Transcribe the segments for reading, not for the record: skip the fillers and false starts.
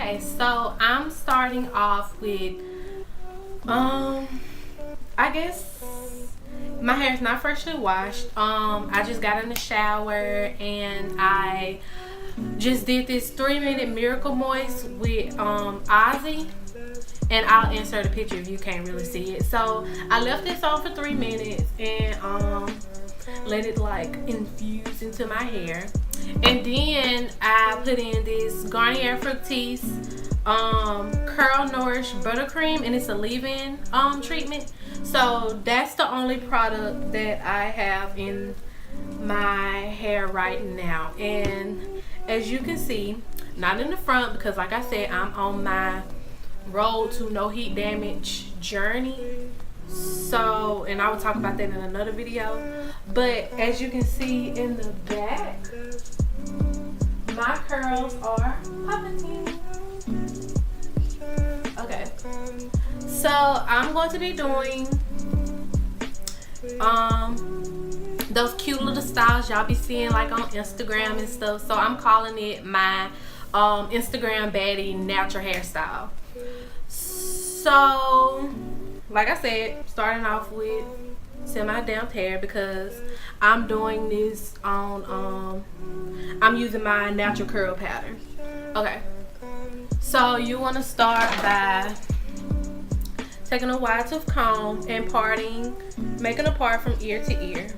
Okay, so I'm starting off with I guess my hair is not freshly washed. I just got in the shower and I just did this 3-minute Miracle Moist with Ozzy, and I'll insert a picture if you can't really see it. So I left this on for 3 minutes and let it like infuse into my hair, and then I put in this Garnier Fructis Curl Nourish Buttercream, and it's a leave-in treatment. So that's the only product that I have in my hair right now. And as you can see, not in the front because like I said, I'm on my road to no heat damage journey. So, and I will talk about that in another video. But as you can see in the back, my curls are popping. Okay, so I'm going to be doing those cute little styles y'all be seeing like on Instagram and stuff. So I'm calling it my Instagram baddie natural hairstyle. So like I said, starting off with semi-damped hair because I'm doing this on I'm using my natural curl pattern. Okay, so you want to start by taking a wide tooth comb and making a part from ear to ear.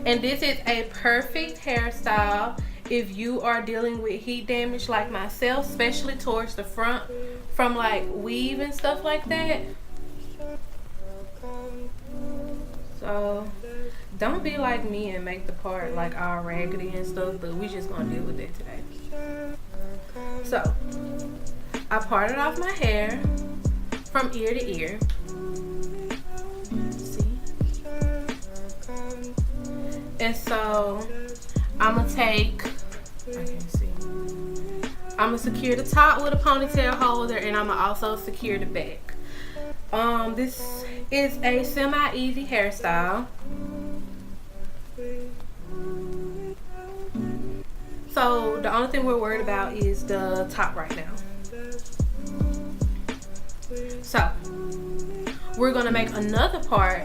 And this is a perfect hairstyle if you are dealing with heat damage like myself, especially towards the front from like weave and stuff like that. So don't be like me and make the part like all raggedy and stuff, but we just gonna deal with it today. So I parted off my hair from ear to ear. See? And so I'm gonna secure the top with a ponytail holder, and I'm gonna also secure the back. This is a semi-easy hairstyle. So the only thing we're worried about is the top right now. So we're gonna make another part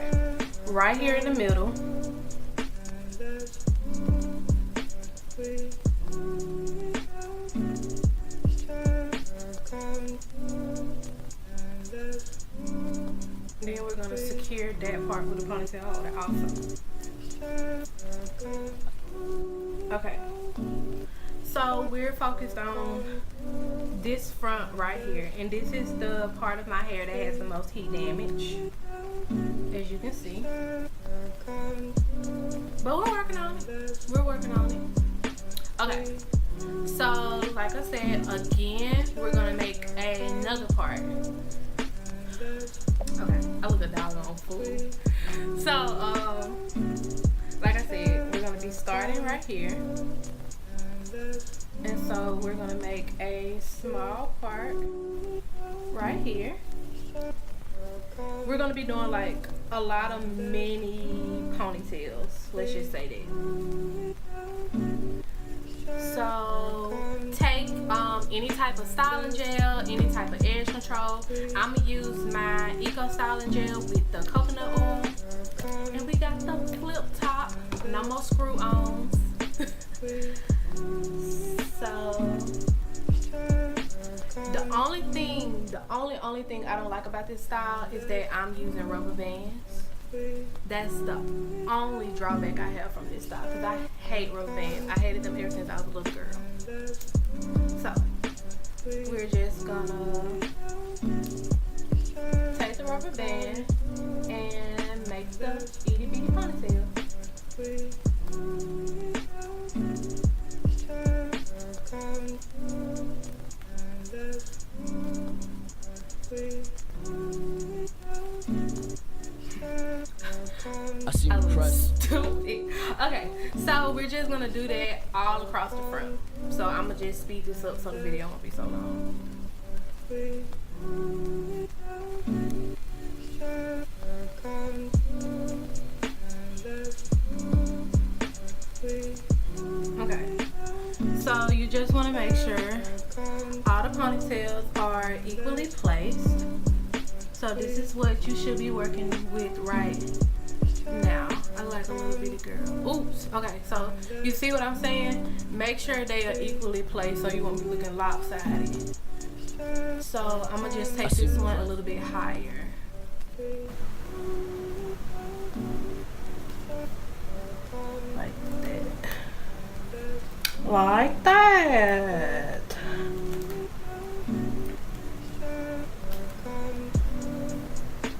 right here in the middle. Then we're gonna secure that part with a ponytail holder also. Okay, so we're focused on this front right here, and this is the part of my hair that has the most heat damage, as you can see. But we're working on it. We're working on it. Okay, so like I said, again, we're gonna make another part. Okay, I look a doggone fool. So, like I said, we're gonna be starting right here. And so we're gonna make a small part right here. We're gonna be doing like a lot of mini ponytails, let's just say that. So take any type of styling gel, any type of edge control. I'm gonna use my Eco Styling Gel with the coconut oil. And we got the flip top, no more screw-ons. So the only thing I don't like about this style is that I'm using rubber bands. That's the only drawback I have from this style, because I hate rubber bands. I hated them ever since I was a little girl. So we're just gonna take the rubber band and make the itty bitty ponytail. I see you press. Stupid. Okay, so we're just gonna do that all across the front. So I'm gonna just speed this up so the video won't be so long. Okay, So you just want to make sure all the ponytails are equally placed. So this is what you should be working with right now. I like a little bitty girl. Oops. Okay, so you see what I'm saying? Make sure they are equally placed so you won't be looking lopsided. So I'm gonna just take this one a little bit higher. Like that. Like that.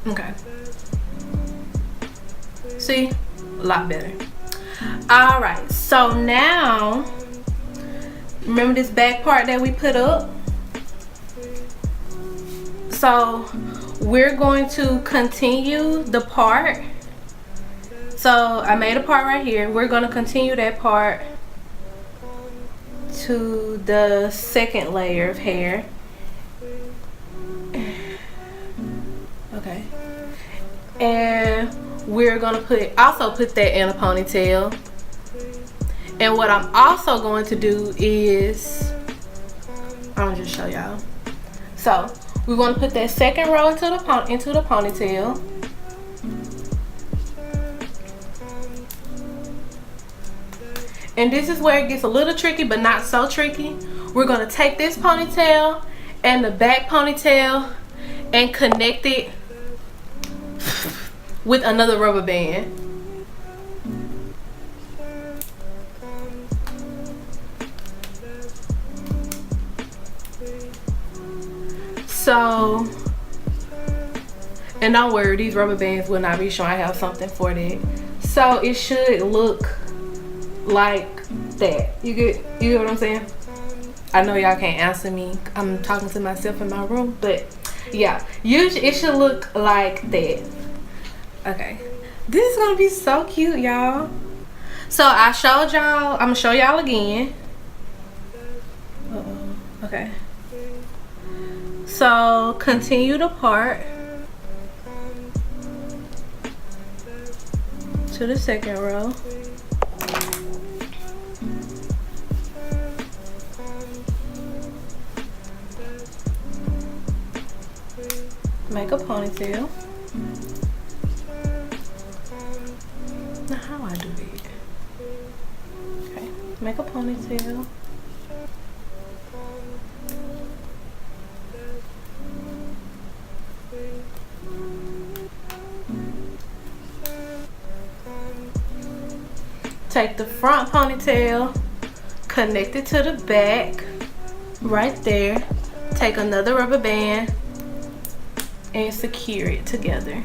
Okay. See? A lot better. Alright, so now, remember this back part that we put up? So we're going to continue the part. So I made a part right here. We're going to continue that part to the second layer of hair. Okay. And we're going to also put that in a ponytail. And what I'm also going to do is, I'm going to just show y'all. So we're going to put that second row into the ponytail. And this is where it gets a little tricky, but not so tricky. We're going to take this ponytail and the back ponytail and connect it with another rubber band. So, and don't worry, these rubber bands will not be showing. I have something for that. So it should look like that. You get what I'm saying? I know y'all can't answer me. I'm talking to myself in my room, but yeah, usually it should look like that. Okay, this is gonna be so cute, y'all. So I showed y'all. I'm gonna show y'all again. Okay. So continue the part to the second row. Make a ponytail. Now how I do it? Okay, make a ponytail. Take the front ponytail, connect it to the back, right there. Take another rubber band and secure it together.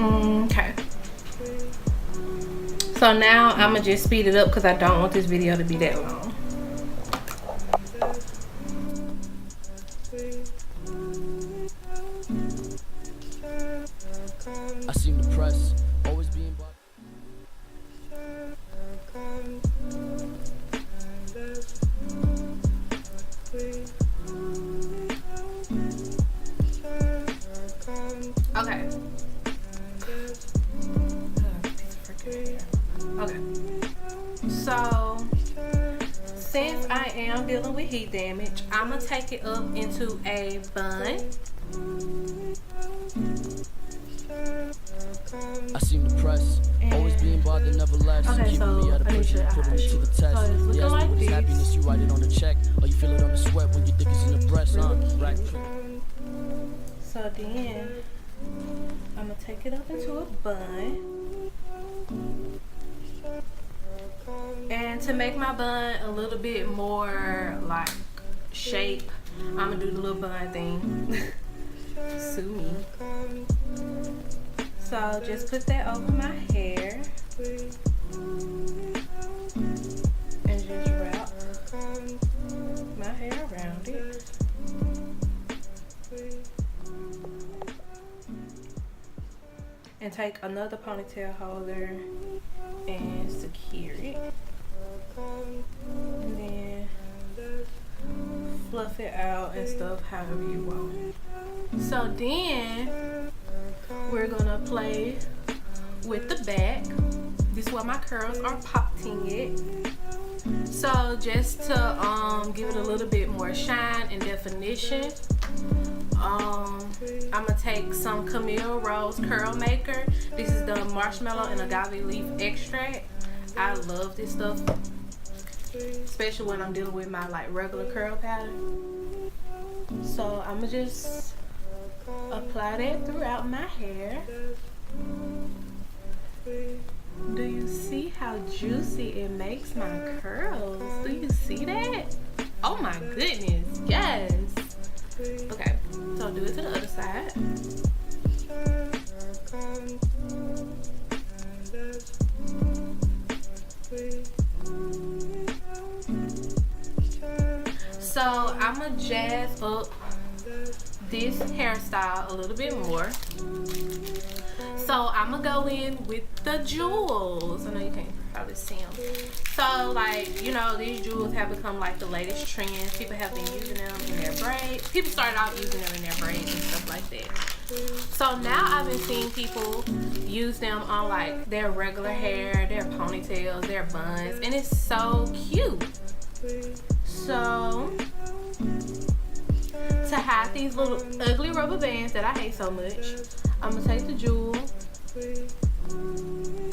Okay. So now I'm gonna just speed it up because I don't want this video to be that long. I seem depressed, always being Okay. Okay. So since I am dealing with heat damage, I'm gonna take it up into a bun. I seem depressed, always being bothered, never less. Okay, so me out of prison, putting me to the test. So it's looking Yeah, like what is this. happiness? You write it on the check, or you feel it on the sweat when your dick is in the breast. Right. So then I'm gonna take it up into a bun. And to make my bun a little bit more like shape, I'm gonna do the little bun thing. Sue me. So just put that over my hair and just wrap my hair around it. and take another ponytail holder and secure it, and then fluff it out and stuff however you want. So then we're gonna play with the back. This is where my curls are popping it. So just to give it a little bit more shine and definition, I'm gonna take some Camille Rose Curl Maker. This is the marshmallow and agave leaf extract. I love this stuff, especially when I'm dealing with my like regular curl pattern. So I'm gonna just apply that throughout my hair. Do you see how juicy it makes my curls? Do you see that? Oh my goodness, yes. Okay, so do it to the other side. So I'm gonna jazz up this hairstyle a little bit more. So I'm gonna go in with the jewels. I know you can't probably see them. So like, you know, these jewels have become like the latest trend. People have been using them in their braids. People started out using them in their braids and stuff like that. So now I've been seeing people use them on like their regular hair, their ponytails, their buns, and it's so cute. So to hide these little ugly rubber bands that I hate so much, I'm gonna take the jewel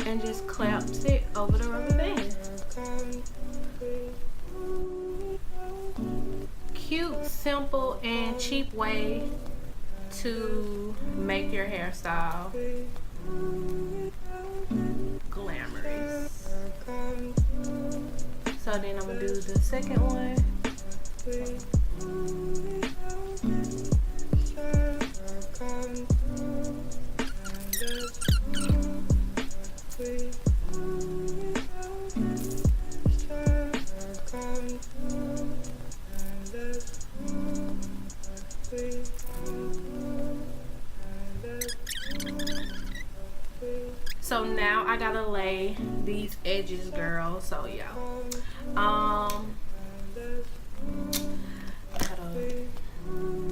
and just clamps it over the rubber band. Cute, simple, and cheap way to make your hairstyle glamorous. So then I'm gonna do the second one. So now I gotta lay these edges, girl. So yeah, gotta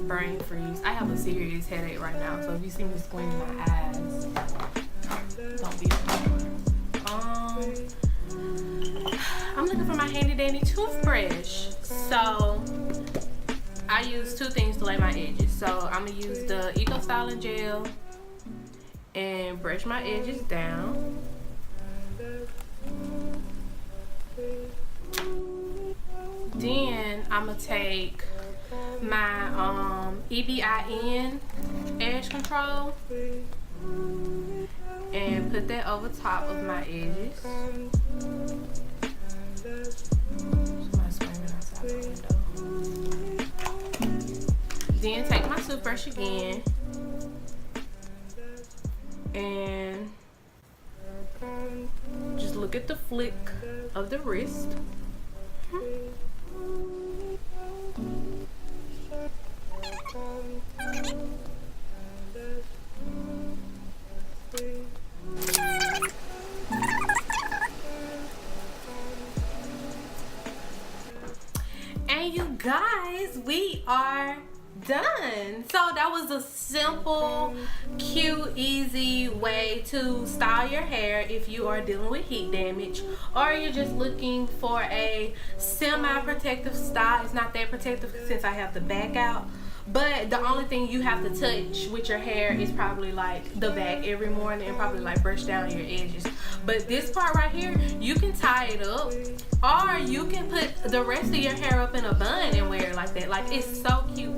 brain freeze. I have a serious headache right now, so if you see me squinting my eyes, don't be alarmed. I'm looking for my handy dandy toothbrush. So I use two things to lay my edges. So I'm gonna use the Eco Styling Gel and brush my edges down. Then I'm gonna take my EBIN edge control and put that over top of my edges. Somebody's screaming outside the window. Then take my toothbrush again and just look at the flick of the wrist. And you guys, we are done. So that was a simple, cute, easy way to style your hair if you are dealing with heat damage, or you're just looking for a semi-protective style. It's not that protective since I have the back out, but the only thing you have to touch with your hair is probably like the back every morning and probably like brush down your edges. But this part right here, you can tie it up, or you can put the rest of your hair up in a bun and wear it like that. Like, it's so cute.